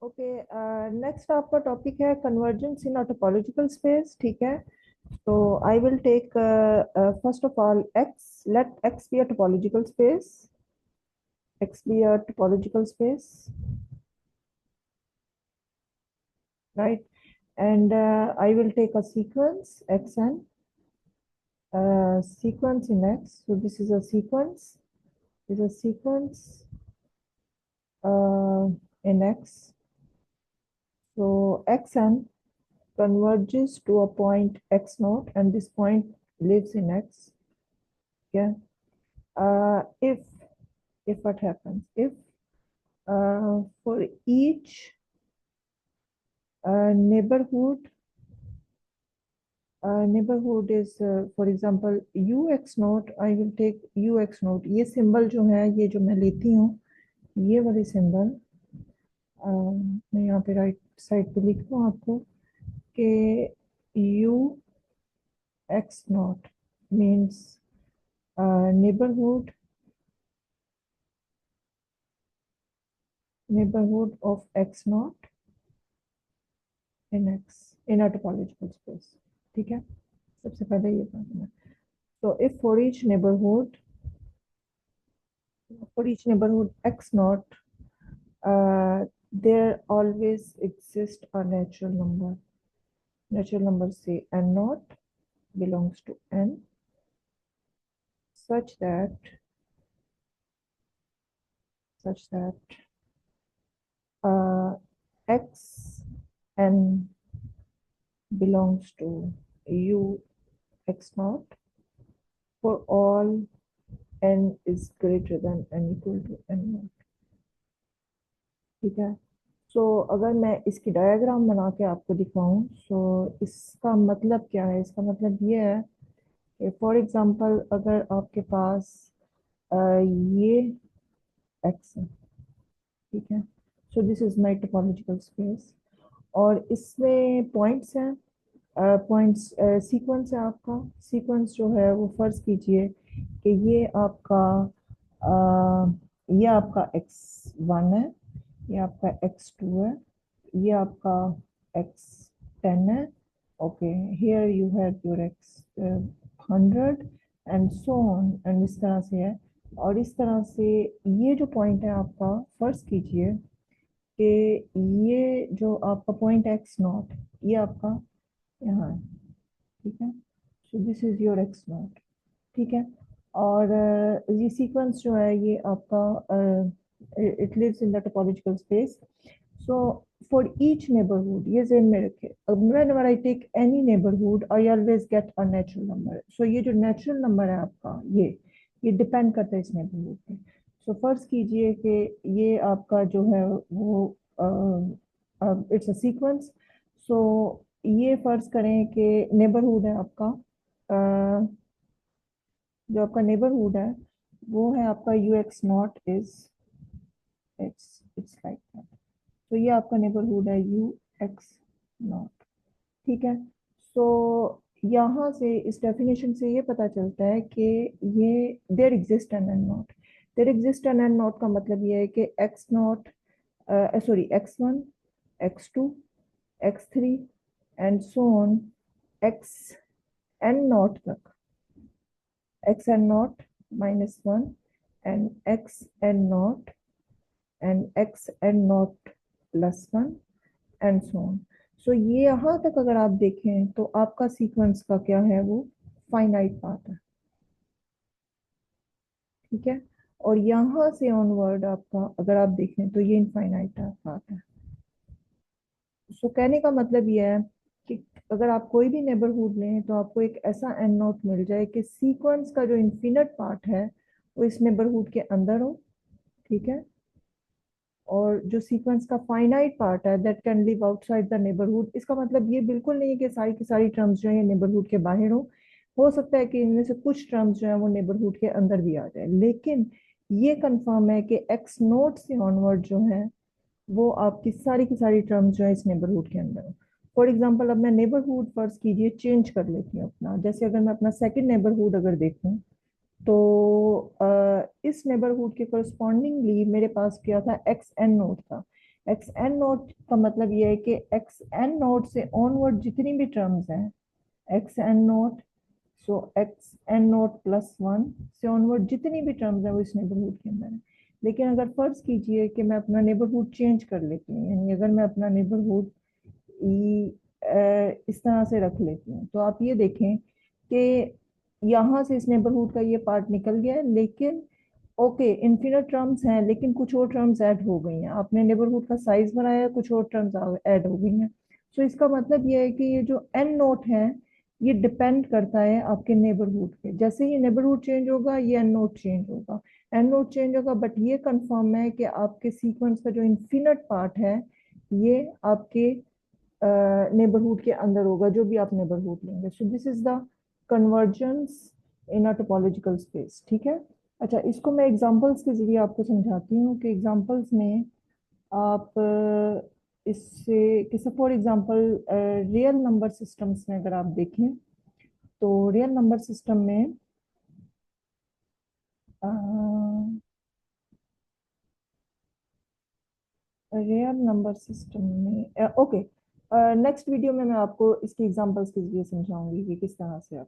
Okay. Next आपका topic है convergence in a topological space. ठीक है, तो I will take first of all X, let X be a topological space, X be a topological space, right? And I will take a sequence xn, sequence in x. So this is a sequence, is a sequence uh, in x. So xn converges to a point x naught, and this point lives in x. Yeah. If what happens if for each neighborhood, neighborhood is for example ux naught, I will take ux naught, ये symbol जो है, ये जो मैं लेती हूँ, ये वाली सिंबल मैं यहाँ पे राइट साइड पे लिख दूँ आपको कि you x not means neighborhood, neighborhood of x naught in x in a topological space. ठीक है, सबसे पहले ये बात है। So if for each neighborhood x naught, there always exists a natural number. Natural number say n naught belongs to n, such that uh, x n belongs to u x naught for all n is greater than n equal to n naught। ठीक है, सो अगर मैं इसकी diagram बना के आपको दिखाऊं, सो इसका मतलब क्या है? इसका मतलब ये है कि फॉर एग्जांपल अगर आपके पास ये एक्स है, ठीक है, so this is my topological space, और इसमें पॉइंट्स हैं, पॉइंट्स सीक्वेंस है आपका। सीक्वेंस जो है वो फर्ज कीजिए कि ये आपका एक्स वन है, ये आपका एक्स टू है, ये आपका एक्स टेन है। Okay, here you have your x hundred and so on, and इस तरह से है। और इस तरह से ये जो पॉइंट है आपका, फर्ज कीजिए कि ये जो आपका पॉइंट एक्स नॉट, ये आपका यहाँ है। ठीक है, so this is your x naught. ठीक है, और ये सीक्वेंस जो है ये आपका it lives in the topological space. So for each neighbourhood, ये ज़हन में रखे, whenever I take any neighbourhood I always get a natural number. So ये जो नेचुरल नंबर है आपका, ये डिपेंड करता है इस नेबरहुड पे। सो फर्ज कीजिए कि ये आपका जो है वो इट्स अ सीक्वेंस। सो ये फर्ज करें कि नेबरहुड है आपका, जो आपका नेबरहुड है वो है आपका you x not is it's like that. तो ये आपका नेबरहुड है यू एक्स नॉट। ठीक है, सो यहाँ से इस डेफिनेशन से ये पता चलता है कि ये there exist n n naught. There exist n n naught का मतलब ये है कि x naught, sorry x one, x two, x three and so on, x n naught तक, x n naught minus one and x n naught and x n naught plus one and so on. So ये यहाँ तक अगर आप देखें तो आपका sequence का क्या है, वो फाइनाइट पार्ट है। ठीक है, और यहाँ से ऑनवर्ड आपका अगर आप देखें तो ये इनफाइनाइट पार्ट है। सो कहने का मतलब ये है कि अगर आप कोई भी नेबरहुड लें तो आपको एक ऐसा एन नोट मिल जाए कि सीक्वेंस का जो इन्फिनिट पार्ट है वो इस नेबरहुड के अंदर हो। ठीक है, और जो सीक्वेंस का फाइनाइट पार्ट है that can live outside the neighbourhood. इसका मतलब ये बिल्कुल नहीं है कि सारी की सारी टर्म्स जो है नेबरहुड के बाहर हो सकता है कि इनमें से कुछ टर्म्स जो है वो नेबरहुड के अंदर भी आ जाए, लेकिन ये कंफर्म है कि एक्स नोट से ऑनवर्ड जो है वो आपकी सारी की सारी टर्म्स जो है इस नेबरहुड के अंदर हो। फॉर एग्जाम्पल अब मैं नेबरहुड फर्ज कीजिए चेंज कर लेती हूँ अपना, जैसे अगर मैं अपना सेकंड नेबरहुड अगर देखूं तो इस नेबरहुड के करस्पॉन्डिंगली मेरे पास क्या था, एक्स एन नोट था। एक्स एन नोट का मतलब ये है कि एक्स एन नोट से ऑनवर्ड जितनी भी टर्म्स हैं, x n naught, so x n naught plus one से ऑनवर्ड जितनी भी टर्म्स हैं वो इस नेबरहुड के अंदर है। लेकिन अगर फर्ज कीजिए कि मैं अपना नेबरहुड चेंज कर लेती हूँ, यानी अगर मैं अपना नेबरहुड इस तरह से रख लेती हूँ, तो आप ये देखें कि यहाँ से इस नेबरहुड का ये पार्ट निकल गया है, लेकिन ओके इन्फिनिट टर्म्स हैं, लेकिन कुछ और टर्म्स ऐड हो गई हैं, आपने नेबरहुड का साइज बढ़ाया, कुछ और टर्म्स ऐड हो गई हैं। सो इसका मतलब ये है कि ये जो एन नोट है ये डिपेंड करता है आपके नेबरहुड पे। जैसे ही नेबरहुड चेंज होगा ये एन नोट चेंज होगा, एन नोट चेंज होगा, बट ये कंफर्म है कि आपके सीक्वेंस का जो इन्फिनिट पार्ट है ये आपके नेबरहुड के अंदर होगा, जो भी आप नेबरहुड लेंगे। सो this is the convergence in a topological space, ठीक है। अच्छा, इसको मैं एग्जांपल्स के जरिए आपको समझाती हूँ कि एग्जांपल्स में आप इससे किसी for example real number systems में अगर आप देखें, तो रियल नंबर सिस्टम में रियल नंबर सिस्टम में ओके, नेक्स्ट वीडियो में मैं आपको इसकी एग्जांपल्स के जरिए समझाऊंगी कि किस तरह से आप